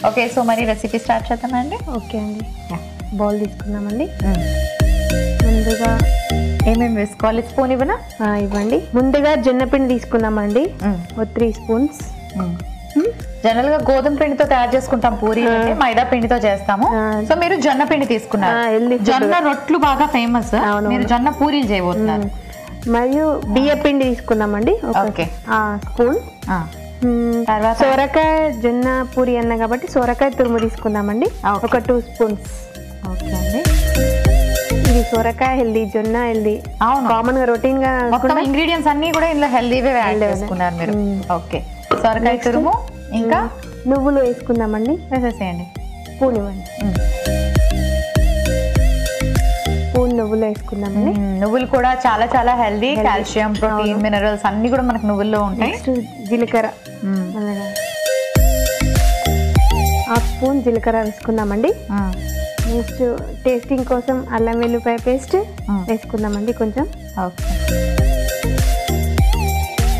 Okay, so మరి recipe start చేద్దామండి. Okay అండి, బౌల్ తీసుకుందామండి. ముందుగా ఏమేమి వేసుకోవాలి? స్పూన్ ఇవ్వనా? ఇవ్వండి. ముందుగా జొన్నపిండి తీసుకుందామండి, 3 స్పూన్స్. జనరల్ గా గోధుమ పిండితో తయారు చేసుకుంటాం పూరి, మైదా పిండితో చేస్తాము. సో మీరు జొన్న పిండి తీసుకున్నారు. జొన్న రొట్లు బాగా ఫేమస్, మీరు జొన్న పూరీలు చేయబోతున్నారు. మరియు బియ్య పిండి తీసుకుందామండి, ఓకే స్పూన్. తర్వాత సోరకాయ జొన్న పూరి అన్న కాబట్టి సోరకాయ తురుము తీసుకుందామండి, ఒక 2 స్పూన్స్. ఓకే అండి. ఇది సోరకాయ హెల్దీ, జొన్న హెల్దీ. కామన్ గా రొటీన్ గా ఇంగ్రీడియంట్స్ అన్ని కూడా ఇందులో హెల్దీవే యాడ్ చేసుకున్నారు మీరు. ఓకే, సొరకాయ తురుము, ఇంకా నువ్వులు వేసుకుందామండి. వేసేసేయండి. స్పూన్ ఇవ్వండి. స్పూన్ నువ్వులు వేసుకుందామండి. నువ్వులు కూడా చాలా చాలా హెల్దీ, కాల్షియం, ప్రోటీన్, మినరల్స్ అన్ని కూడా మనకు నువ్వుల్లో ఉంటాయి. నెక్స్ట్ జీలకర్ర, 1/2 స్పూన్ జీలకర్ర వేసుకుందామండి. నెక్స్ట్ టేస్టింగ్ కోసం అల్లం వెల్లుల్లిపాయ పేస్ట్ వేసుకుందామండి కొంచెం.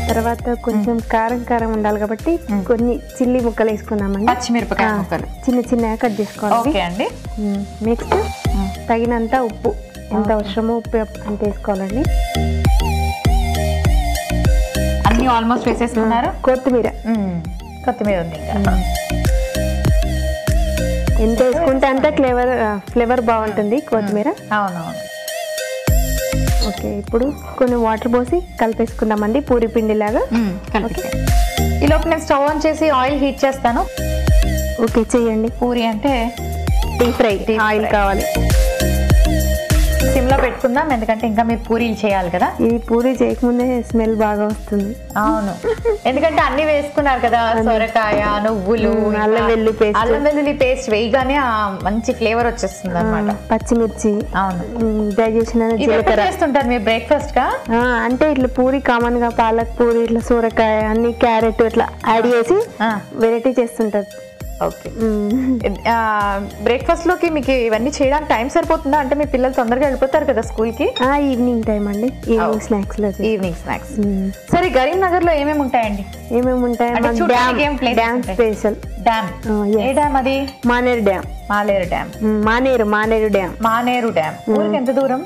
తర్వాత కొంచెం కారం కారం ఉండాలి కాబట్టి కొన్ని చిల్లీ ముక్కలు వేసుకుందామండి. పచ్చిమిరపకాయ ముక్కలు చిన్న చిన్నగా కట్ చేసుకోవాలి. నెక్స్ట్ తగినంత ఉప్పు, ఎంత అవసరమో ఉప్పు అంత వేసుకోవాలండి. అన్ని ఆల్మోస్ట్ వేసేసుకున్నారు. కొత్తిమీర ఉంది ఇంకా. ఎంత వేసుకుంటే అంత ఫ్లేవర్ బాగుంటుంది కొత్తిమీర. అవునవును. ఓకే, ఇప్పుడు కొన్ని వాటర్ పోసి కలిపేసుకుందామండి పూరి పిండి లాగా. ఈ లోపు నేను స్టవ్ ఆన్ చేసి ఆయిల్ హీట్ చేస్తాను. ఓకే, చెయ్యండి. పూరి అంటే డీప్ ఫ్రై ఆయిల్ కావాలి. సిమ్లో పెట్టుకుందాం, ఎందుకంటే ఇంకా మీరు పూరీలు చేయాలి కదా. ఈ పూరి చేయకముందే స్మెల్ బాగా వస్తుంది. అవును, ఎందుకంటే అన్ని వేసుకున్నారు కదా, సొరకాయ, నువ్వులు, అల్లం వెల్లుల్లి పేస్ట్ వేయగానే మంచి ఫ్లేవర్ వచ్చేస్తుంది అన్నమాట. పచ్చిమిర్చి, అవును, డ్రై చేసిన జీలకర్ర చేస్తుంటారు మీరు బ్రేక్ఫాస్ట్ గా. అంటే ఇట్లా పూరి కామన్ గా పాలక్ పూరి, ఇట్లా సొరకాయ, అన్ని క్యారెట్ ఇట్లా యాడ్ చేసి వెరైటీ చేస్తుంటారు. ఓకే, బ్రేక్ఫాస్ట్ లోకి మీకు ఇవన్నీ చేయడానికి టైం సరిపోతుందా? అంటే మీ పిల్లలు తొందరగా వెళ్ళిపోతారు కదా స్కూల్ కి. ఈవినింగ్ టైం అండి, ఈవినింగ్ స్నాక్స్. సరే, కరీంనగర్ లో ఏమేమి ఉంటాయండి? ఏమేమి ఉంటాయి? Dam special dam. ఏ డ్యామ్ అది? మానేరు డ్యామ్. మానేరు డ్యామ్ ఊరికి ఎంత దూరం?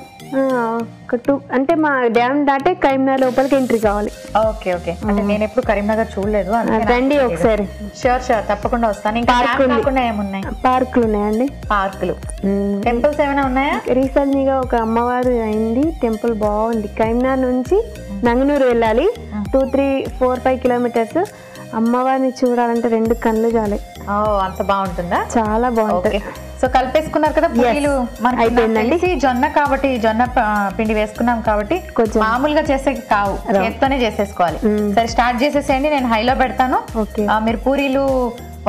అంటే మా డ్యామ్ దాటే కరీంనగర్ లోపలికి ఎంట్రీ కావాలి. ఓకే ఓకే, అంటే నేను ఎప్పుడు కరీంనగర్ చూడలేదు. రండి ఒకసారి. షూర్ తప్పకుండా వస్తాను. ఇంకా ఏమున్నాయి? పార్కులు ఉన్నాయండి. పార్కులు, టెంపుల్స్ ఏమైనా ఉన్నాయా? రీసెంట్ గా ఒక అమ్మవారు అయింది, టెంపుల్ బాగుంది. కరీంనగర్ నుంచి నంగనూరు వెళ్ళాలి, 2, 3, 4, 5 కిలోమీటర్స్. అమ్మవారిని చూడాలంటే 2 కళ్ళు చాలే. అంత బాగుంటుందా? చాలా బాగుంటుంది. సో కలిపేసుకున్నారు కదా పూరీలు. మనకి జొన్న కాబట్టి, జొన్న పిండి వేసుకున్నాం కాబట్టి మామూలుగా చేసే కావు, చేత్తోనే చేసేసుకోవాలి. సరే, స్టార్ట్ చేసేసేయండి, నేను హైలో పెడతాను. మీరు పూరీలు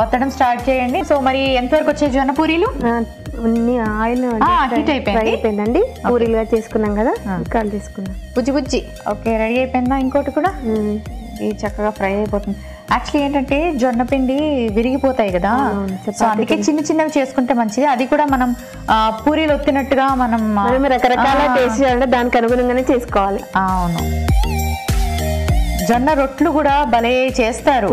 వత్తడం స్టార్ట్ చేయండి. సో మరి ఎంతవరకు వచ్చే జొన్న పూరీలు? ఆయిల్ హీట్ అయిపోయిందండి. పూరీలుగా చేసుకున్నాం కదా, కాల్ చేసుకున్నాం. బుజ్జి. ఓకే, రెడీ అయిపోయిందా? ఇంకోటి కూడా చక్కగా ఫ్రై అయిపోతుంది. యాక్చువల్లీ ఏంటంటే జొన్న పిండి విరిగిపోతాయి కదా, సో అందుకే చిన్న చిన్నవి చేసుకుంటే మంచిది. అది కూడా మనం పూరీలు ఒత్తినట్టుగా మనం రకరకాల టేస్ట్ చేయాలంటే దానికి అనుగుణంగానే చేసుకోవాలి. అవును, జొన్న రొట్లు కూడా భలే చేస్తారు,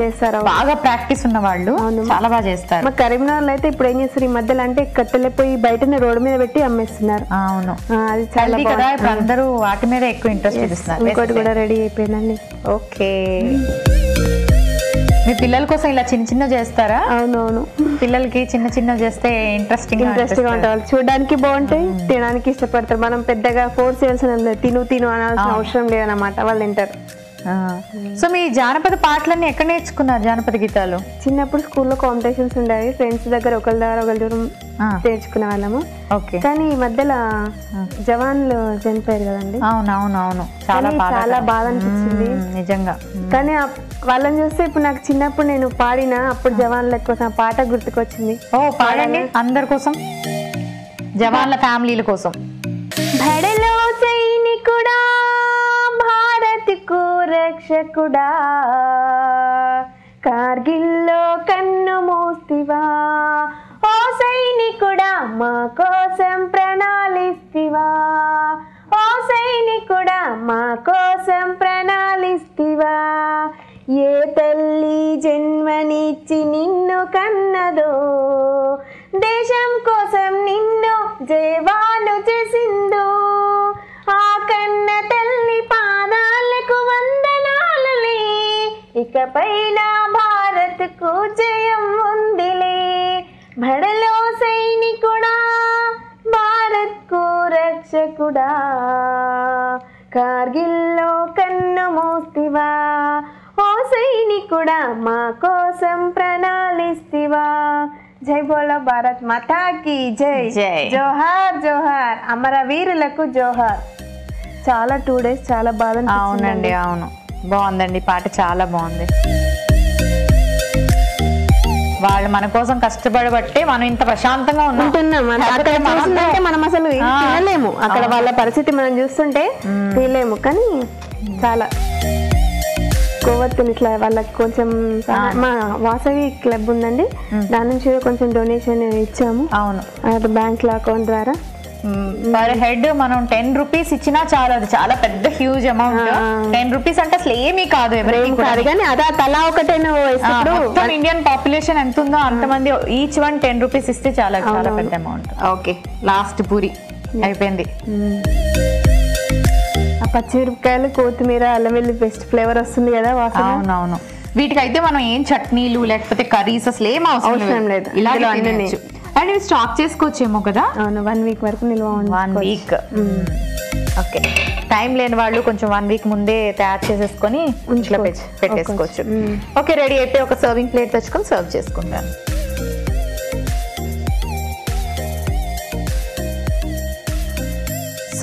బాగా ప్రాక్టీస్ ఉన్న వాళ్ళు చాలా బాగా చేస్తారు. మా కరీంనగర్ లో అయితే ఇప్పుడు ఏం చేస్తారు ఈ మధ్యలో అంటే కట్టెలు పోయి బయటనే రోడ్డు మీద పెట్టి అమ్మేస్తున్నారు. అవును, అది చాలా కదా, ఇప్పుడు అందరూ వాటి మీద ఎక్కువ ఇంట్రెస్ట్ చూపిస్తున్నారు. ఇంకోటి కూడా రెడీ అయిపోయిందండి. ఓకే, మీ పిల్లల కోసం ఇలా చిన్న చిన్న చేస్తారా? అవునవును, పిల్లలకి చిన్న చిన్న చేస్తే ఇంట్రెస్టింగ్ గా ఉంటాయి, చూడడానికి బాగుంటాయి, తినడానికి ఇష్టపడతారు. మనం పెద్దగా ఫోర్స్ చేయాల్సిన తిను అనాల్సిన అవసరం లేదన్నమాట, వాళ్ళు తింటారు. సో మీ జానపద పాటలన్నీ ఎక్కడ నేర్చుకున్నారు? జానపద గీతాలు చిన్నప్పుడు స్కూల్లో కాంపిటీషన్స్ ఉండేవి, ఫ్రెండ్స్ దగ్గర ఒకరి నేర్చుకునే వాళ్ళము. కానీ ఈ మధ్యలో జవాన్లు చనిపోయారు కదండి. అవునవునవును, చాలా బాధ అనిపించింది నిజంగా. కానీ వాళ్ళని చూస్తే ఇప్పుడు నాకు చిన్నప్పుడు నేను పాడిన అప్పుడు జవాన్ల కోసం పాట గుర్తుకొచ్చింది. పాడండి అందరి కోసం, జవాన్ల ఫ్యామిలీల కోసం. భడలో సైనికుడా, భారత్కు రక్షకుడా, కార్గిల్లో కన్ను మూస్తివా, ఓ సైనికుడా మా కోసం ప్రణాళిస్తివా, ఓ సైనికుడా మా కోసం ప్రణాళిస్తివా, ఏ తల్లి జన్మనిచ్చి నిన్ను కన్నదో, దేశం కోసం నిన్ను జవాను చేసిందో, ఆ కన్న తల్లి పాదాలకు వందనాలులే, ఇకపైన భారత్కు జయం ఉందిలే. బడలో సైనికుడా, భారత్కు రక్షకుడా, కార్గిల్లో కన్ను మూస్తివా, ఓ సైనికుడా మా కోసం ప్రణాళిస్తివా. జై బోలో భారత్ మాతాకి జై. జై. జోహార్ జోహార్ అమరవీరులకు జోహార్. చాలా 2 days చాలా బాధ అనిపించింది. అవునండి, అవును, బాగుందండి పాట, చాలా బాగుంది. వాళ్ళు మన కోసం కష్టపడబట్టే మనం ఇంత ప్రశాంతంగా ఉంటున్నాం. అక్కడ చూస్తుంటే మనం అసలు తినలేము, అక్కడ వాళ్ళ పరిస్థితి మనం చూస్తుంటే తినలేము. కానీ చాలా కొవ్వొత్తులు ఇట్లా వాళ్ళకి కొంచెం, మా వాసవి క్లబ్ ఉందండి, దాని నుంచి కొంచెం డొనేషన్ ఇచ్చాము. అవును, అది బ్యాంక్ అకౌంట్ ద్వారా. పర్ హెడ్ మనం 10 rupees ఇచ్చినా చాలు, అది చాలా పెద్ద హ్యూజ్ అమౌంట్. 10 rupees అంటే అసలు ఏమీ కాదు ఎవరికి కాదు, కానీ అదే తలా ఒకటే ఇండియన్ పాపులేషన్ ఎంత ఉందో అంతమంది ఈచ్ వన్ 10 rupees ఇస్తే చాలా చాలా పెద్ద అమౌంట్. ఓకే, లాస్ట్ పూరి అయిపోయింది. ఆ పచ్చిమిరపకాయలు, కొత్తిమీర, అల్లం వెల్లుల్లి పేస్ట్ ఫ్లేవర్ వస్తుంది కదా వాసన. అవునవును, వీటికైతే మనం ఏం చట్నీలు లేకపోతే కర్రీస్ అసలు ఏం అవసరం లేదు, ఇలా తినొచ్చు. అండ్ ఇవి స్టాక్ చేసుకోవచ్చేమో కదా. అవును, 1 week వరకు నిల్వ. 1 week. ఓకే, టైం లేని వాళ్ళు కొంచెం 1 week ముందే తయారు చేసేసుకొని ఇంట్లో పెట్టేసుకోవచ్చు. ఓకే, రెడీ అయిపోయి ఒక సర్వింగ్ ప్లేట్ తెచ్చుకొని సర్వ్ చేసుకుందాం.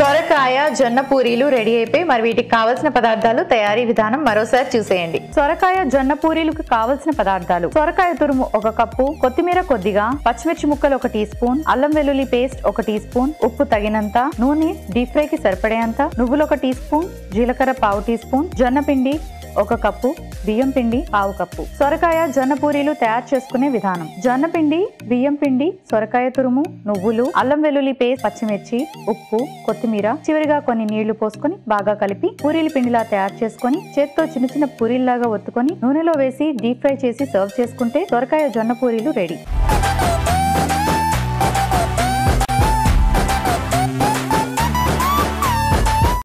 సొరకాయ జొన్న పూరీలు రెడీ అయిపోయి, మరి వీటికి కావాల్సిన పదార్థాలు, తయారీ విధానం మరోసారి చూసేయండి. సొరకాయ జొన్న పూరీలకు కావలసిన పదార్థాలు: సొరకాయ తురుము 1 కప్పు, కొత్తిమీర కొద్దిగా, పచ్చిమిర్చి ముక్కలు 1 టీ స్పూన్, అల్లం వెల్లుల్లి పేస్ట్ 1 టీ స్పూన్, ఉప్పు తగినంత, నూనె డీప్ ఫ్రై కి సరిపడేంత, నువ్వులు 1 టీ స్పూన్, జీలకర్ర 1/2 టీ స్పూన్, జొన్న పిండి 1 కప్పు, బియ్యం పిండి 1/2 కప్పు. సొరకాయ జొన్న పూరీలు తయారు చేసుకునే విధానం: జొన్న పిండి, బియ్యం పిండి, సొరకాయ తురుము, నువ్వులు, అల్లం వెల్లుల్లి పేస్ట్, పచ్చిమిర్చి, ఉప్పు, కొత్తిమీర, చివరిగా కొన్ని నీళ్లు పోసుకొని బాగా కలిపి పూరీల పిండిలా తయారు చేసుకొని చేత్తో చిన్న చిన్న పూరీల్లాగా ఒత్తుకొని నూనెలో వేసి డీప్ ఫ్రై చేసి సర్వ్ చేసుకుంటే సొరకాయ జొన్న పూరీలు రెడీ.